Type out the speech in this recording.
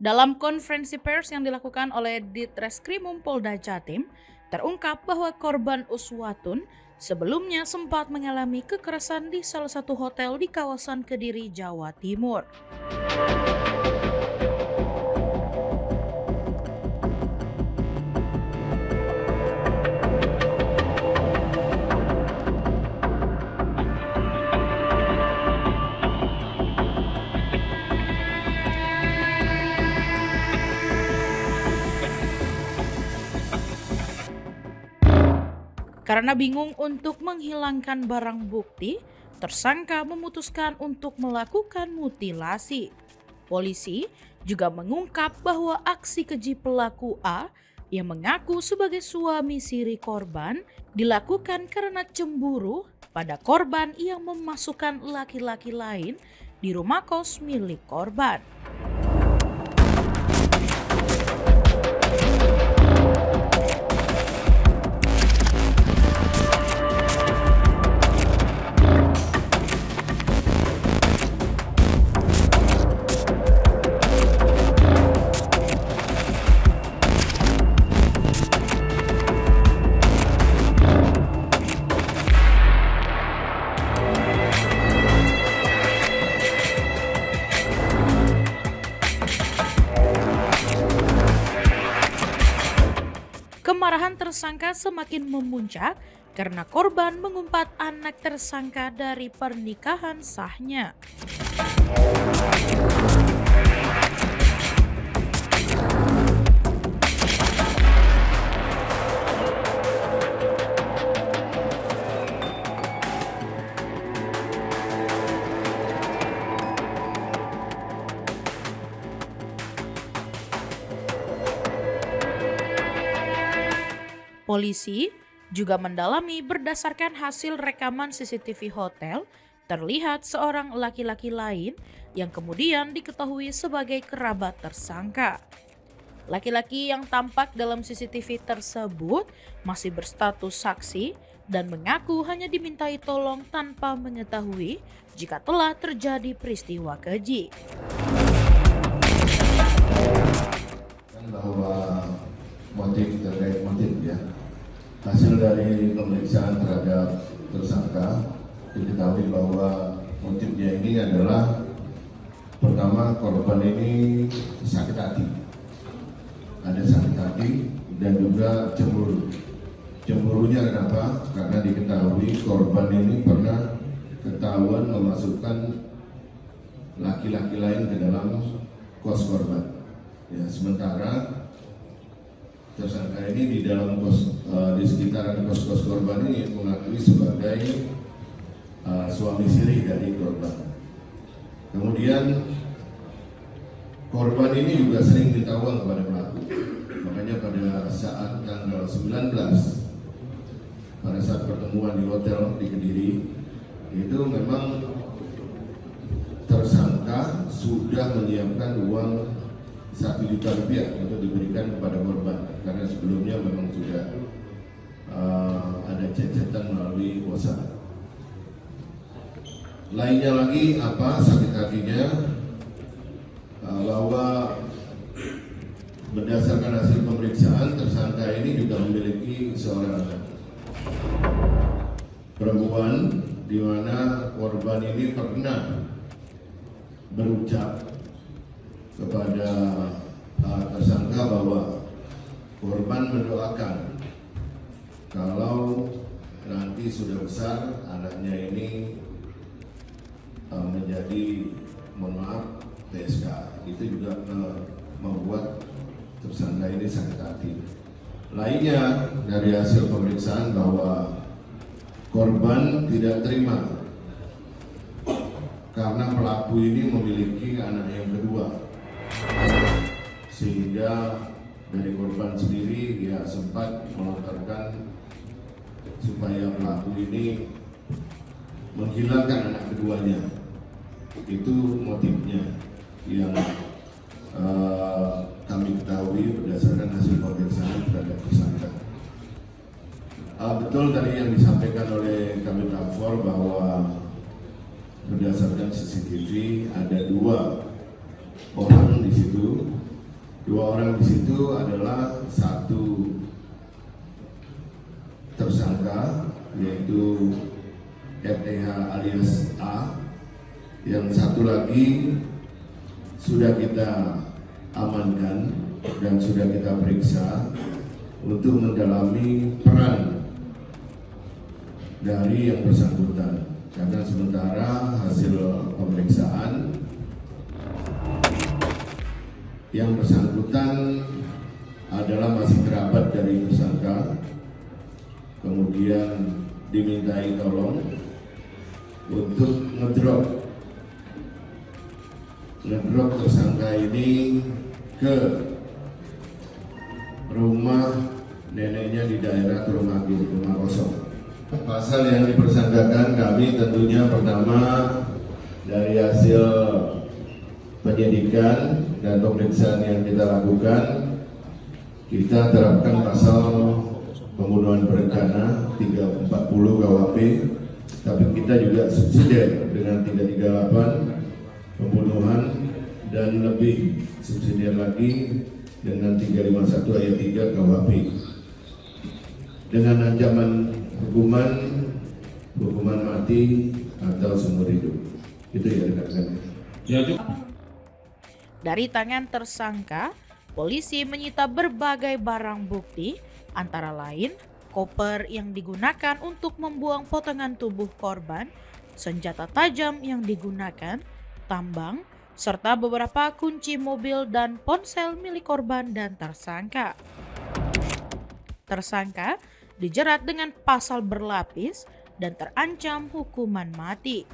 Dalam konferensi pers yang dilakukan oleh Ditreskrimum Polda Jatim, terungkap bahwa korban Uswatun sebelumnya sempat mengalami kekerasan di salah satu hotel di kawasan Kediri, Jawa Timur. Karena bingung untuk menghilangkan barang bukti, tersangka memutuskan untuk melakukan mutilasi. Polisi juga mengungkap bahwa aksi keji pelaku A yang mengaku sebagai suami siri korban dilakukan karena cemburu pada korban yang memasukkan laki-laki lain di rumah kos milik korban. Kemarahan tersangka semakin memuncak karena korban mengumpat anak tersangka dari pernikahan sahnya. Polisi juga mendalami berdasarkan hasil rekaman CCTV hotel, terlihat seorang laki-laki lain yang kemudian diketahui sebagai kerabat tersangka. Laki-laki yang tampak dalam CCTV tersebut masih berstatus saksi dan mengaku hanya dimintai tolong tanpa mengetahui jika telah terjadi peristiwa keji. Bahwa terkait motif ya, hasil dari pemeriksaan terhadap tersangka diketahui bahwa motifnya ini adalah pertama, korban ini sakit hati, ada sakit hati dan juga cemburu. Cemburunya kenapa? Karena diketahui korban ini pernah ketahuan memasukkan laki-laki lain ke dalam kos korban. Ya, sementara tersangka ini di dalam di sekitaran kos korban ini mengakui sebagai suami siri dari korban. Kemudian korban ini juga sering ditawar kepada pelaku. Makanya pada saat tanggal 19 pada saat pertemuan di hotel di Kediri itu memang tersangka sudah menyiapkan uang 1 juta rupiah untuk diberikan kepada korban karena sebelumnya memang sudah ada cecetan melalui WhatsApp. Lainnya lagi apa sakit hatinya bahwa berdasarkan hasil pemeriksaan tersangka ini juga memiliki seorang anak perempuan di mana korban ini pernah berucap kepada tersangka bahwa korban mendoakan kalau nanti sudah besar anaknya ini menjadi, mohon maaf, PSK. Itu juga membuat tersangka ini sakit hati. Lainnya dari hasil pemeriksaan bahwa korban tidak terima karena pelaku ini memiliki anak yang kedua, sehingga dari korban sendiri dia sempat melontarkan supaya pelaku ini menghilangkan anak keduanya. Itu motifnya yang kami ketahui berdasarkan hasil pemeriksaan terhadap tersangka. Betul tadi yang disampaikan oleh kami lapor bahwa berdasarkan CCTV ada 2 orang di situ Dua orang di situ adalah satu tersangka yaitu FEH alias A, yang satu lagi sudah kita amankan dan sudah kita periksa untuk mendalami peran dari yang bersangkutan. Karena sementara hasil pemeriksaan yang bersangkutan adalah masih kerabat dari tersangka, kemudian dimintai tolong untuk ngedrop tersangka ini ke rumah neneknya di daerah Tulungagung, rumah kosong. Pasal yang dipersangkakan kami tentunya pertama dari hasil penyidikan dan pemeriksaan yang kita lakukan, kita terapkan pasal pembunuhan berencana 340 KUHP, tapi kita juga subsidiar dengan 338 pembunuhan dan lebih subsidiar lagi dengan 351 ayat 3 KUHP dengan ancaman hukuman mati atau seumur hidup. Itu ya rekan-rekan. Dari tangan tersangka, polisi menyita berbagai barang bukti, antara lain koper yang digunakan untuk membuang potongan tubuh korban, senjata tajam yang digunakan, tambang, serta beberapa kunci mobil dan ponsel milik korban dan tersangka. Tersangka dijerat dengan pasal berlapis dan terancam hukuman mati.